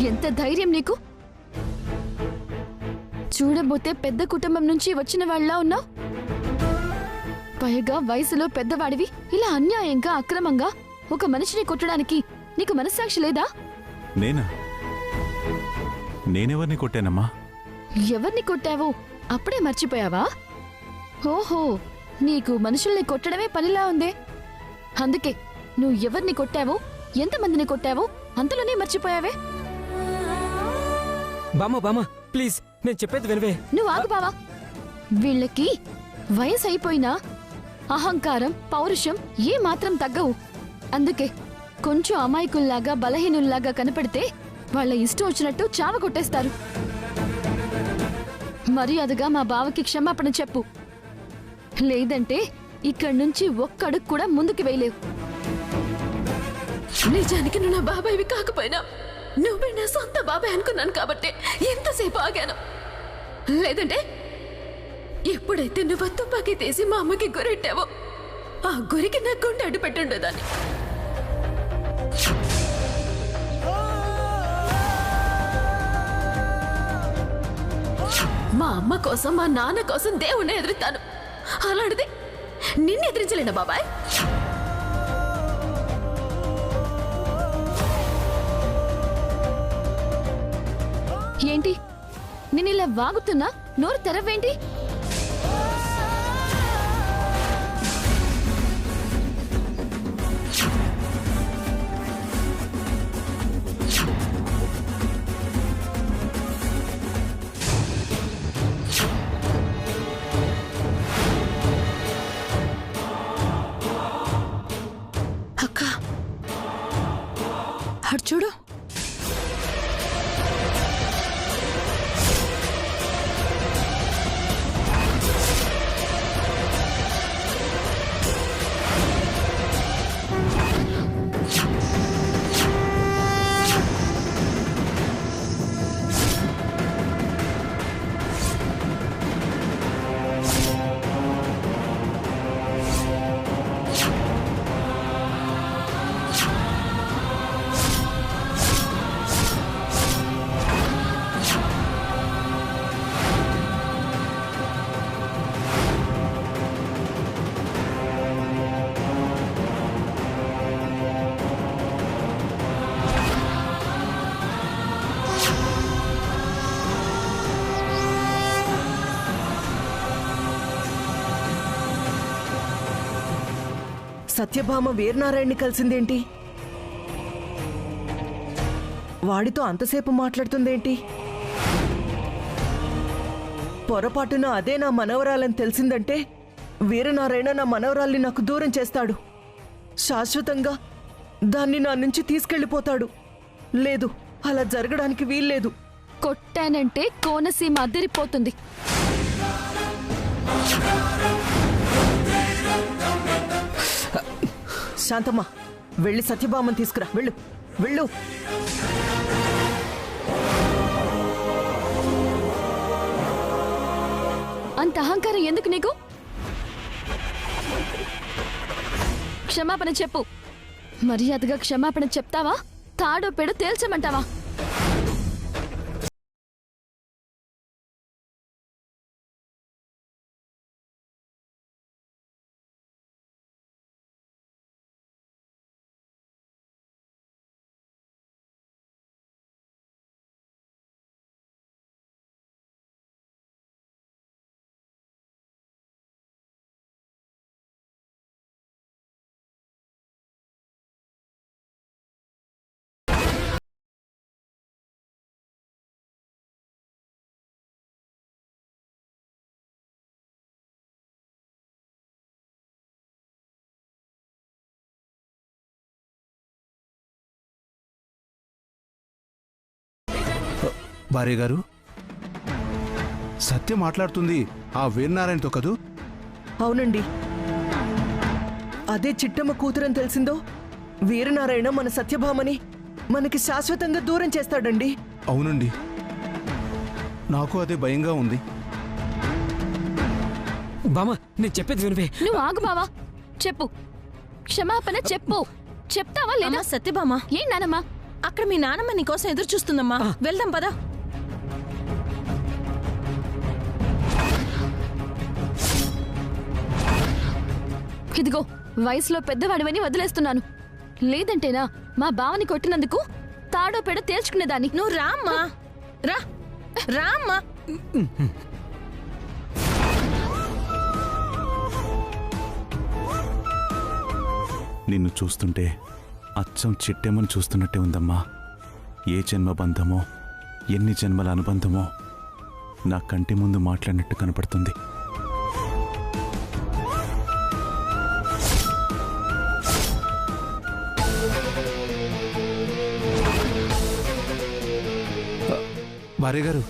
ఎంత ధైర్యం నీకు? చూడబోతే పెద్ద కుటుంబం నుంచి వచ్చిన వాళ్ళ ఉన్నావు. పైగా వయసులో పెద్దవాడివి ఇలా అన్యాయంగా అక్రమంగా ఒక మనిషిని కొట్టడానికి నీకు మనస్సాక్షి లేదా? నేనెవరిని కొట్టానమ్మా? ఎవరిని కొట్టావో అప్పుడే మర్చిపోయావా? ఓహో, నీకు మనుషుల్ని కొట్టడమే పనిలా ఉందే. అందుకే నువ్వు ఎవరిని కొట్టావో ఎంతమందిని కొట్టావో అంతలోనే మర్చిపోయావే. బామ్మ ప్లీజ్ నేను చెప్పేది వినవే. నువ్వు ఆగు బావా. వీళ్ళకి వయసు అయిపోయినా అహంకారం పౌరుషం ఏ మాత్రం తగ్గవు. అందుకే కొంచెం అమాయకుల్లాగా బలహీనుల్లాగా కనపడితే వాళ్ళ ఇష్టం వచ్చినట్టు చావ కొట్టేస్తారు. మర్యాదగా మా బావకి క్షమాపణ చెప్పు, లేదంటే ఇక్కడి నుంచి ఒక్కడుగు కూడా ముందుకు వేయలేవు. నిజానికి నువ్వు నా బాబాయ్వి కాకపోయినా నువ్వే నా సొంత బాబాయ్ అనుకున్నాను కాబట్టి ఎంతసేపు ఆగాను. లేదంటే ఎప్పుడైతే నువ్వు తుపాకీ తీసి మా అమ్మకి గురెట్టావో ఆ గురికి నా గుండె అడ్డు పెట్టుండేదాన్ని. మా అమ్మ కోసం మా నాన్న కోసం దేవుణ్ణి ఎదురుతాను. అలాంటిది నిన్ను ఎదిరించలేనా బాబాయ్? ఏంటి నేను ఇలా వాగుతున్నా నోరు తెరవేంటి? అక్క అటు చూడు. సత్యభామ వీరనారాయణ్ని కలిసిందేంటి? వాడితో అంతసేపు మాట్లాడుతుందేంటి? పొరపాటున అదే నా మనవరాలని తెలిసిందంటే వీరనారాయణ నా మనవరాల్ని నాకు దూరం చేస్తాడు. శాశ్వతంగా దాన్ని నా నుంచి తీసుకెళ్లిపోతాడు. లేదు, అలా జరగడానికి వీల్లేదు. కొట్టానంటే కోనసీమ అదిరిపోతుంది. శాంతమ్మ, వెళ్ళి సత్యభామని తీసుకురా. వెళ్ళు వెళ్ళు. అంత అహంకారం ఎందుకు నీకు? క్షమాపణ చెప్పు. మర్యాదగా క్షమాపణ చెప్తావా? తాడో పెడో తేల్చమంటావా? భార్య గారు, సత్య మాట్లాడుతుంది ఆ వీరనారాయణతో కదూ? అవునండి, అదే చిట్టమ్మ కూతురని తెలిసిందో వీరనారాయణ మన సత్యభామని మనకి శాశ్వతంగా దూరం చేస్తాడండి. అవునండి, నాకు అదే భయంగా ఉంది. బామ్మ నేను చెప్పేది వినవే. నువ్వు ఆగు బావా. చెప్పు, క్షమాపణ చెప్పు. చెప్తావా లేదా? సత్యభామ, ఏం నానమ్మా అక్కడ మీ నానమ్మ నీకోసం ఎదురు చూస్తుందమ్మా. వెళ్దాం పదా. ఇదిగో వయసులో పెద్దవాడివని వదిలేస్తున్నాను. లేదంటేనా మా బావని కొట్టినందుకు తాడో పెడ తేల్చుకునేదాన్ని. నువ్వు రామ్మా, రా రామ్మా. నిన్ను చూస్తుంటే అచ్చం చిట్టెమ్మని చూస్తున్నట్టే ఉందమ్మా. ఏ జన్మ బంధమో ఎన్ని జన్మల అనుబంధమో నా కంటి ముందు మాట్లాడినట్టు కనపడుతుంది. భార్య గారు,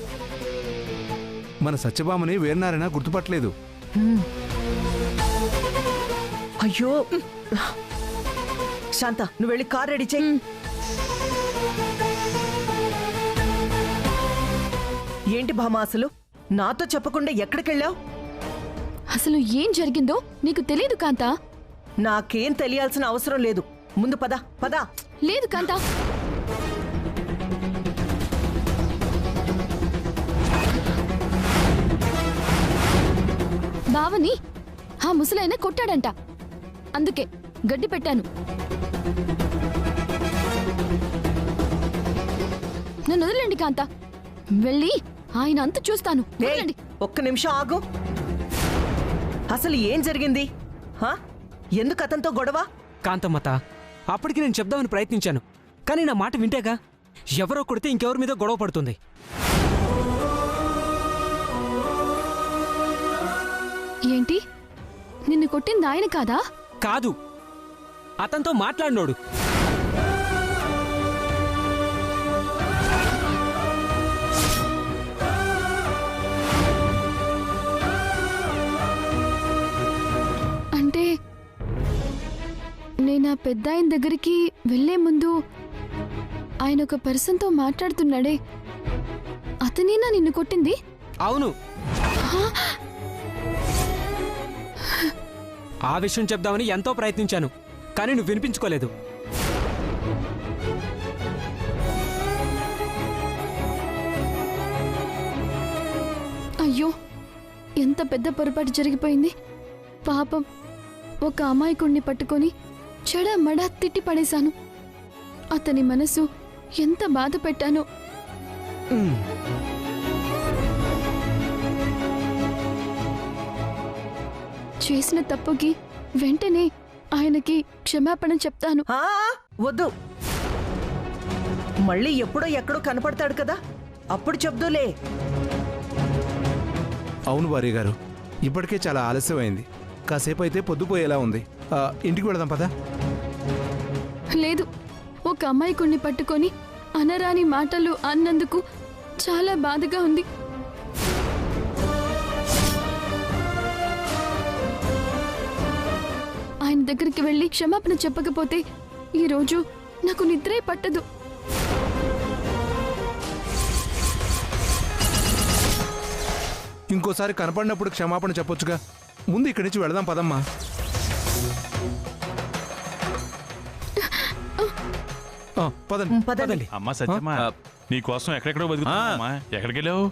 మన సత్యభామని వేరునారైనా గుర్తుపట్టలేదు. అయ్యో శాంత, నువ్వు వెళ్ళి కార్ రెడీ చెయ్యి. ఏంటి భామ, అసలు నాతో చెప్పకుండా ఎక్కడికెళ్ళావు? అసలు ఏం జరిగిందో నీకు తెలీదు కాంతా? నాకేం తెలియాల్సిన అవసరం లేదు. ముందు పద పద. లేదు కాంతా. బావని ఆ ముసలైన కొట్టాడంట. అందుకే గడ్డి పెట్టాను. నన్ను వదలండి కాంతా. వెళ్ళి ఆయన అంత చూస్తాను. ఏయ్, వదలండి. ఒక్క నిమిషం ఆగు. అసలు ఏం జరిగింది? హా? ఎందుకు అతనితో గొడవ? కాంతమ్మత, అప్పటికి నేను చెప్దామని ప్రయత్నించాను, కానీ నా మాట వింటేగా. ఎవరో కొడితే ఇంకెవరి మీద గొడవ పడుతుంది. ఏంటి, నిన్ను కొట్టింది ఆయన కాదా? కాదు, అతనితో మాట్లాడినోడు. అంటే నేను ఆ పెద్ద ఆయన దగ్గరికి వెళ్లే ముందు ఆయన ఒక పర్సన్తో మాట్లాడుతున్నాడే, అతనేనా నిన్ను కొట్టింది? అవును. ఆ విషయం చెప్దామని ఎంతో ప్రయత్నించాను, కానీ నువ్వు వినిపించుకోలేదు. అయ్యో, ఎంత పెద్ద పొరపాటు జరిగిపోయింది. పాపం, ఒక అమాయకుణ్ణి పట్టుకొని చెడమడా తిట్టి పడేశాను. అతని మనసు ఎంత బాధ పెట్టానో. చేసిన తప్పుకి వెంటనే ఆయనకి క్షమాపణ చెప్తాను. ఆ, వద్దు. మళ్ళీ ఎప్పుడో ఎక్కడో కనపడతాడు కదా, అప్పుడు చెప్దూలే. అవును భార్య గారు, ఇప్పటికే చాలా ఆలస్యమైంది. కాసేపు అయితే పొద్దుపోయేలా ఉంది. ఇంటికి వెళదాం పదా. లేదు, ఒక అమ్మాయికుణ్ణి పట్టుకొని అనరాని మాటలు అన్నందుకు చాలా బాధగా ఉంది. ఆయన దగ్గరికి వెళ్ళి క్షమాపణ చెప్పకపోతే ఈరోజు నాకు నిద్రే పట్టదు. ఇంకోసారి కనపడినప్పుడు క్షమాపణ చెప్పొచ్చుగా. ముందు ఇక్కడి నుంచి వెళదాం పదమ్మా. పదండి. పదండి. అమ్మా సత్యమ్మా, నీకోసం ఎక్కడెక్కడో బతుకుతున్నా. ఎక్కడికి వెళ్ళావు?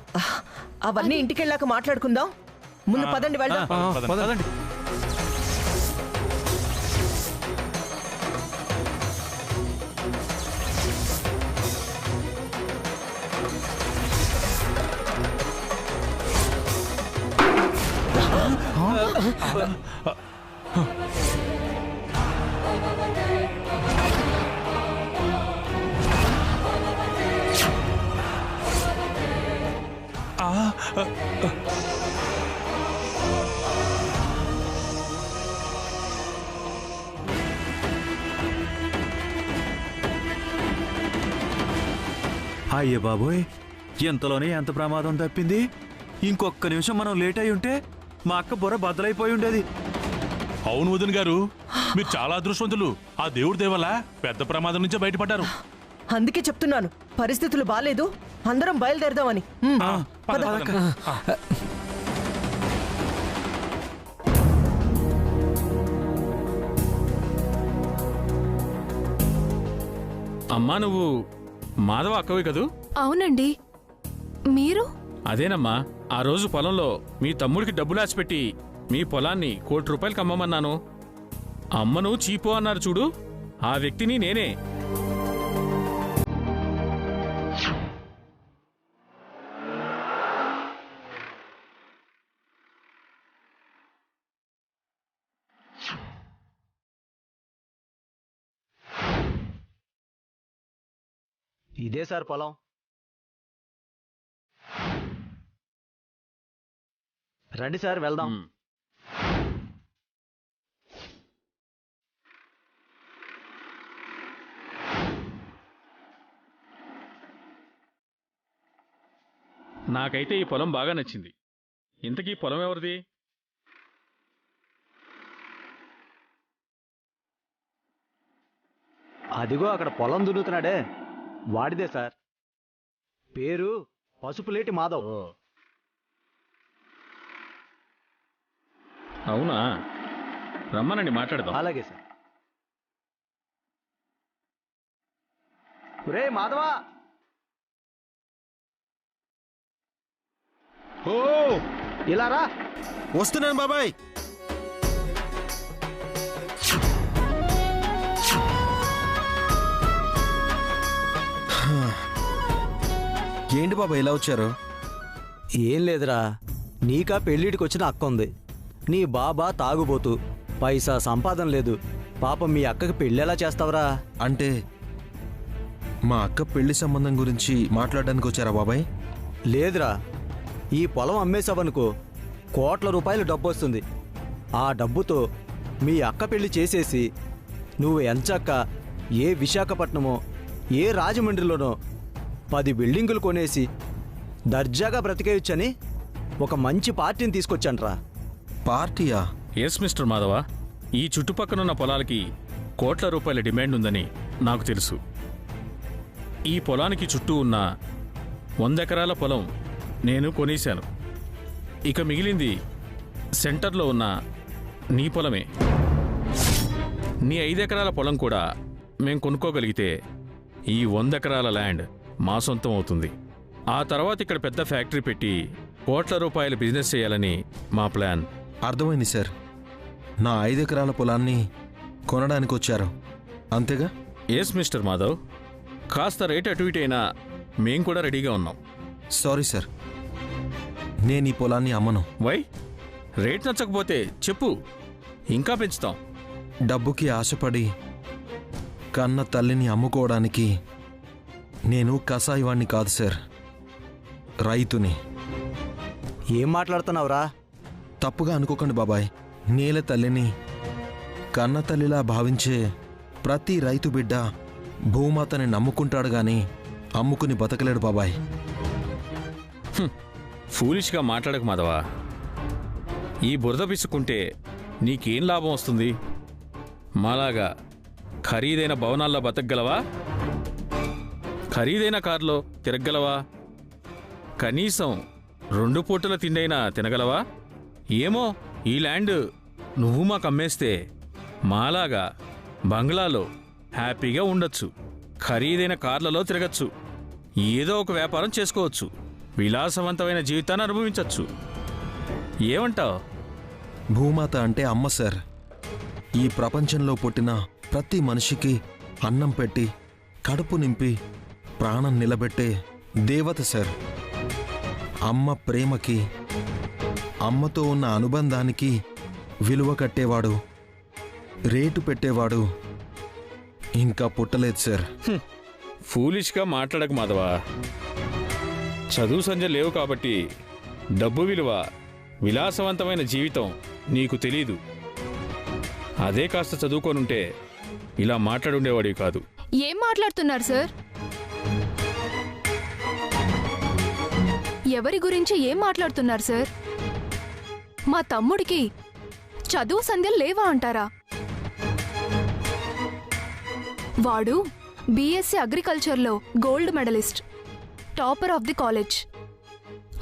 అవన్నీ ఇంటికెళ్ళాక మాట్లాడుకుందాం. ముందు పదండి, వెళ్దాం. పదండి. అయ్యే బాబోయ్, ఎంతలోనే ఎంత ప్రమాదం తప్పింది. ఇంకొక్క నిమిషం మనం లేట్ అయి ఉంటే మా అక్క బుర్ర బద్దలైపోయి ఉండేది. అవును వదిన గారు, మీరు చాలా అదృష్టవంతులు. ఆ దేవుడి దేవల్ల పెద్ద ప్రమాదం నుంచి బయటపడ్డారు. అందుకే చెప్తున్నాను, పరిస్థితులు బాలేదు, అందరం బయలుదేరదామని. పద, పద. పద. అమ్మా నువ్వు మాధవ అక్కవి కదూ? అవునండి. మీరు? అదేనమ్మా, ఆ రోజు పొలంలో మీ తమ్ముడికి డబ్బులు ఆశపెట్టి మీ పొలాన్ని ₹1,00,00,000 అమ్మమన్నాను. అమ్మను చీపో అన్నారు చూడు, ఆ వ్యక్తిని నేనే. ఇదే సార్ పొలం. రండి సార్ వెళ్దాం. నాకైతే ఈ పొలం బాగా నచ్చింది. ఇంతకీ పొలం ఎవరిది? అదిగో అక్కడ పొలం దున్నుతున్నాడే, వాడిదే సార్. పేరు పసుపులేటి మాధవ్. అవునా, రమ్మనండి మాట్లాడదాం. అలాగే సార్. రే మాధవా, ఓ ఇలా రా. వస్తున్నాను బాబాయ్. ఏంటి బాబాయ్ ఇలా వచ్చారు? ఏం లేదురా, నీకా పెళ్ళిడికి వచ్చిన అక్క ఉంది. నీ బాబా తాగుబోతు, పైసా సంపాదన లేదు. పాపం మీ అక్కకి పెళ్ళెలా చేస్తావరా? అంటే మా అక్క పెళ్లి సంబంధం గురించి మాట్లాడడానికి వచ్చారా బాబాయ్? లేదురా, ఈ పొలం అమ్మేసావనుకో ₹1,00,00,000 డబ్బు వస్తుంది. ఆ డబ్బుతో మీ అక్క పెళ్లి చేసేసి నువ్వు ఎంచక్క ఏ విశాఖపట్నమో ఏ రాజమండ్రిలోనో 10 బిల్డింగులు కొనేసి దర్జాగా బ్రతికేయొచ్చని ఒక మంచి పార్టీని తీసుకొచ్చాన్రా. పార్టీయా? ఎస్ మిస్టర్ మాధవ, ఈ చుట్టుపక్కనున్న పొలాలకి ₹1,00,00,000 డిమాండ్ ఉందని నాకు తెలుసు. ఈ పొలానికి చుట్టూ ఉన్న 100 ఎకరాల పొలం నేను కొనేశాను. ఇక మిగిలింది సెంటర్లో ఉన్న నీ పొలమే. నీ 5 ఎకరాల పొలం కూడా మేం కొనుక్కోగలిగితే ఈ 100 ఎకరాల ల్యాండ్ మా సొంతం అవుతుంది. ఆ తర్వాత ఇక్కడ పెద్ద ఫ్యాక్టరీ పెట్టి ₹1,00,00,000 బిజినెస్ చేయాలని మా ప్లాన్. అర్థమైంది సార్. నా 5 ఎకరాల పొలాన్ని కొనడానికి వచ్చారు అంతేగా? ఎస్ మిస్టర్ మాధవ్, కాస్త రేట్ అటు ఇటు అయినా మేం కూడా రెడీగా ఉన్నాం. సారీ సార్, నేను ఈ పొలాన్ని అమ్మను. వై? రేట్ నచ్చకపోతే చెప్పు, ఇంకా పెంచుతాం. డబ్బుకి ఆశపడి కన్న తల్లిని అమ్ముకోవడానికి నేను కసాయివాణ్ణి కాదు సార్, రైతుని. ఏం మాట్లాడుతున్నావురా? తప్పుగా అనుకోకండి బాబాయ్. నేల తల్లిని కన్న తల్లిలా భావించే ప్రతి రైతు బిడ్డ భూమాతని నమ్ముకుంటాడు గాని అమ్ముకుని బతకలేడు బాబాయ్. ఫూలిష్గా మాట్లాడకు మాధవా. ఈ బురద పిసుకుంటే నీకేం లాభం వస్తుంది? మాలాగా ఖరీదైన భవనాల్లో బతకగలవా? ఖరీదైన కారులో తిరగగలవా? కనీసం 2 పూటల తిండైనా తినగలవా? ఏమో, ఈ ల్యాండ్ నువ్వు మాకు అమ్మేస్తే మాలాగా బంగ్లాలో హ్యాపీగా ఉండొచ్చు, ఖరీదైన కార్లలో తిరగచ్చు, ఏదో ఒక వ్యాపారం చేసుకోవచ్చు, విలాసవంతమైన జీవితాన్ని అనుభవించవచ్చు. ఏమంటావు? భూమాత అంటే అమ్మ సార్. ఈ ప్రపంచంలో పుట్టిన ప్రతి మనిషికి అన్నం పెట్టి కడుపు నింపి ప్రాణం నిలబెట్టే దేవత సార్. అమ్మ ప్రేమకి, అమ్మతో ఉన్న అనుబంధానికి విలువ కట్టేవాడు, రేటు పెట్టేవాడు ఇంకా పుట్టలేదు సార్. ఫూలిష్గా మాట్లాడకు మాధవా. చదువు సంజ లేవు కాబట్టి డబ్బు విలువ, విలాసవంతమైన జీవితం నీకు తెలీదు. అదే కాస్త చదువుకోనుంటే ఇలా మాట్లాడుండేవాడివి కాదు. ఏం మాట్లాడుతున్నారు సార్? ఎవరి గురించి ఏం మాట్లాడుతున్నారు సార్? మా తమ్ముడికి చదువు సంధ్యలు లేవా అంటారా? వాడు బీఎస్సీ అగ్రికల్చర్లో gold medalist, topper of the college.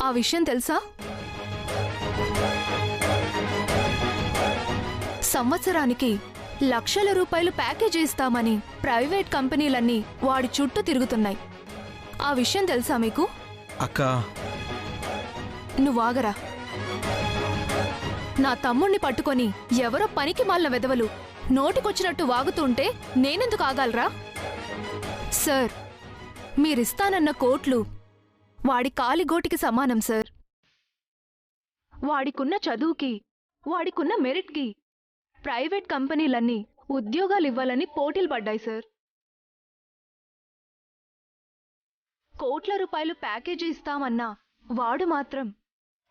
ఆ విషయం తెలుసా? సంవత్సరానికి లక్షల రూపాయలు ప్యాకేజీ ఇస్తామని ప్రైవేట్ కంపెనీలన్నీ వాడి చుట్టూ తిరుగుతున్నాయి. ఆ విషయం తెలుసా మీకు? అక్క, నువ్వు ఆగరా. నా తమ్ముణ్ణి పట్టుకొని ఎవరో పనికి మాలిన వెధవలు నోటికొచ్చినట్టు వాగుతుంటే నేనెందుకు ఆగాలరా? సార్, మీరిస్తానన్న కోట్లు వాడి కాలిగోటికి సమానం సార్. వాడికున్న చదువుకి, వాడికున్న మెరిట్కి ప్రైవేట్ కంపెనీలన్నీ ఉద్యోగాలివ్వాలని పోటీలు పడ్డాయి సార్. కోట్ల రూపాయలు ప్యాకేజీ ఇస్తామన్నా వాడు మాత్రం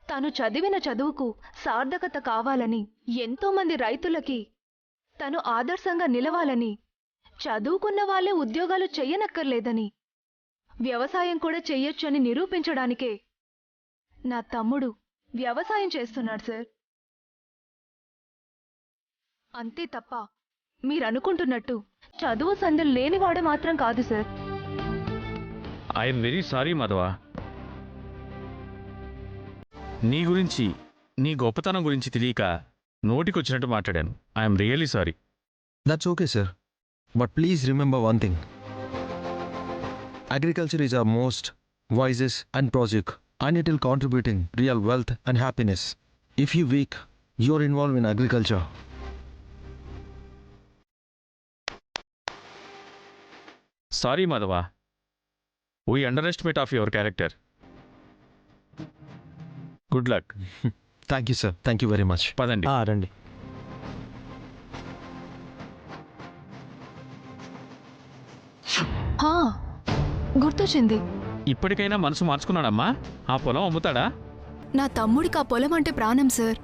తను చదివిన చదువుకు సార్థకత కావాలని, ఎంతోమంది రైతులకి తను ఆదర్శంగా నిలవాలని, చదువుకున్న వాళ్ళే ఉద్యోగాలు చెయ్యనక్కర్లేదని, వ్యవసాయం కూడా చెయ్యొచ్చని నిరూపించడానికే నా తమ్ముడు వ్యవసాయం చేస్తున్నాడు సార్. అంతే తప్ప మీరనుకుంటున్నట్టు చదువు సందులు లేనివాడు మాత్రం కాదు sir. I'm very sorry Madhava. నీ గురించి, నీ గొప్పతనం గురించి తెలియక నోటికొచ్చినట్టు మాట్లాడాను. I'm really sorry. that's okay, sir. But please remember one thing. Agriculture is our most wisest and project, and it will contributing real wealth and happiness. If you weak, you're involved in agriculture. Sorry Madhava. We under estimate of your character. Good luck. Thank you, sir. Thank you very much. పదండి. రండి. గుర్తొచ్చింది. ఇప్పటికైనా మనసు మార్చుకున్నాడమ్మా? ఆ పొలం అమ్ముతాడా? నా తమ్ముడికి ఆ పొలం అంటే ప్రాణం సార్.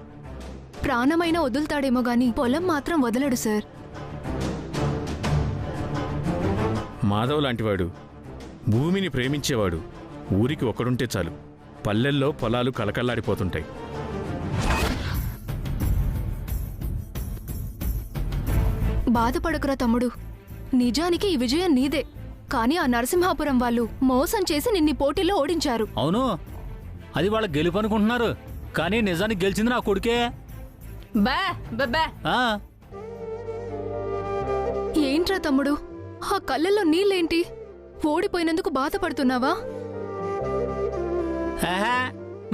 ప్రాణమైనా వదులుతాడేమో గాని పొలం మాత్రం వదలడు సార్. మాధవ్ లాంటివాడు, భూమిని ప్రేమించేవాడు ఊరికి ఒక్కడుంటే చాలు, పల్లెల్లో పొలాలు కలకల్లాడిపోతుంటాయి. బాధపడకురా తమ్ముడు, నిజానికి ఈ విజయం నీదే. కానీ ఆ నరసింహాపురం వాళ్ళు మోసం చేసి నిన్ని పోటీలో ఓడించారు. అవును, అది వాళ్ళ గెలుపు అనుకుంటున్నారు, కానీ నిజానికి గెలిచింది నా కొడుకే. ఏంట్రా తమ్ముడు, ఆ కళ్ళల్లో నీళ్ళేంటి? ఓడిపోయినందుకు బాధపడుతున్నావా?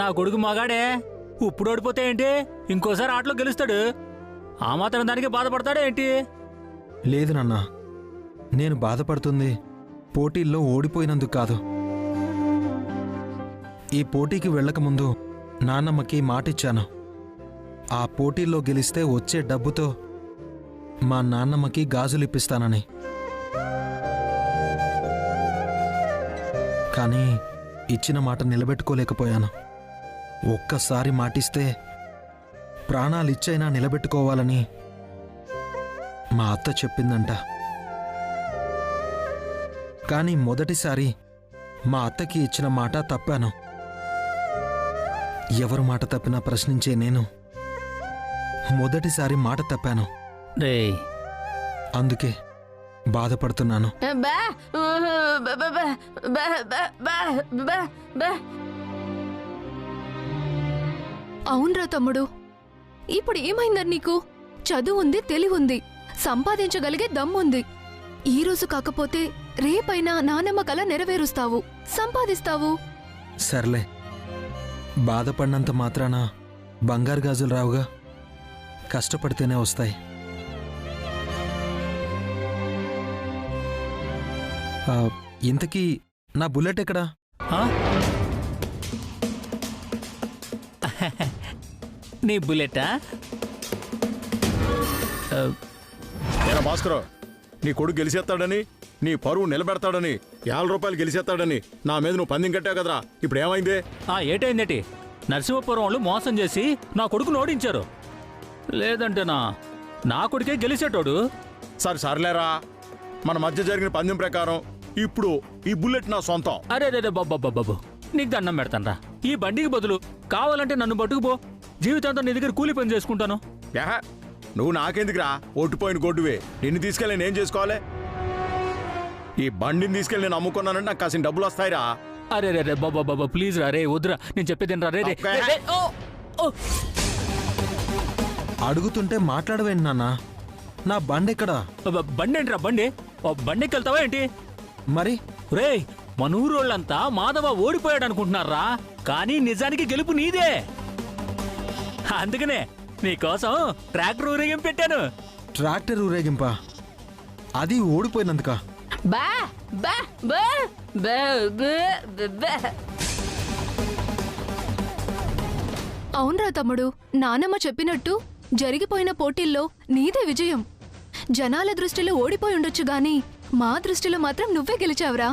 నా కొడుకు మగాడే, ఇప్పుడు ఓడిపోతే ఏంటి, ఇంకోసారి ఆటలో గెలుస్తాడు. ఆ మాత్రం దానికి బాధపడతాడే ఏంటి? లేదు నాన్న, నేను బాధపడుతుంది పోటీల్లో ఓడిపోయినందుకు కాదు. ఈ పోటీకి వెళ్ళకముందు నాన్నమ్మకి మాటిచ్చాను. ఆ పోటీల్లో గెలిస్తే వచ్చే డబ్బుతో మా నాన్నమ్మకి గాజులిప్పిస్తానని. కానీ ఇచ్చిన మాట నిలబెట్టుకోలేకపోయాను. ఒక్కసారి మాటిస్తే ప్రాణాలిచ్చైనా నిలబెట్టుకోవాలని మా అత్త చెప్పిందంట. కానీ మొదటిసారి మా అత్తకి ఇచ్చిన మాట తప్పాను. ఎవరు మాట తప్పినా ప్రశ్నించే నేను మొదటిసారి మాట తప్పాను. అందుకే బాధపడుతున్నాను. అవునరా తమ్ముడు, ఇప్పుడు ఏమైందని నీకు? చదువు ఉంది, తెలివుంది, సంపాదించగలిగే దమ్ముంది. ఈ రోజు కాకపోతే రేపైనా నానమ్మ కల నెరవేరుస్తావు, సంపాదిస్తావు. సర్లే, బాధపడినంత మాత్రాన బంగారు గాజులు రావుగా, కష్టపడితేనే వస్తాయి. ఇంతకీ నా బుల్లెట్ ఎక్కడా? నీ బుల్లెటా? భాస్కర్, నీ కొడుకు గెలిచేస్తాడని, నీ పరువు నిలబెడతాడని, 50 రూపాయలు గెలిచేస్తాడని నా మీద నువ్వు పందెం కట్టావు కదరా, ఇప్పుడు ఏమైంది? ఏటైందేటి? నరసింహపురం వాళ్ళు మోసం చేసి నా కొడుకును ఓడించారు. లేదంటేనా నా కొడుకే గెలిచేటోడు. సర్లేరా, మన మధ్య జరిగిన పందెం ప్రకారం ఇప్పుడు ఈ బుల్లెట్ నా సొంతం. అరే బాబు, నీకు దండం పెడతానరా. ఈ బండికి బదులు కావాలంటే నన్ను పట్టుకుపో, జీవితాంతం నీ దగ్గర కూలి పని చేసుకుంటాను. నువ్వు నాకెందుకురా, ఓడిపోయిన గొడ్డువే, నిన్ను తీసుకెళ్ళి నేనేం చేసుకోవాలి? ఈ బండిని తీసుకెళ్ళి నేను అమ్ముకున్నానంటే నాకు కాసిన డబ్బులు వస్తాయిరా. అరే బాబా ప్లీజ్ రా, రే వద్దురా, నేను చెప్పేది రా. రే అడుగుతుంటే మాట్లాడవేంటి నాన్న? నా బండెక్కడా? బండి ఏంట్రా బండి? బండికి వెళ్తావా ఏంటి? మరి రేయ్ మన ఊరోళ్ళంతా మాధవ ఓడిపోయాడు అనుకుంటున్నారా, కానీ నిజానికి గెలుపు నీదే. అందుకనే నీకోసం ట్రాక్టర్ ఊరేగింపు పెట్టాను. ట్రాక్టర్ ఊరేగింపా? అది ఓడిపోయినందుక? బా బా బా బా బా. అవునరా తమ్ముడు, నానమ్మ చెప్పినట్టు జరిగిపోయిన పోటీల్లో నీదే విజయం. జనాల దృష్టిలో ఓడిపోయి ఉండొచ్చు గాని మా దృష్టిలో మాత్రం నువ్వే గెలిచావురా.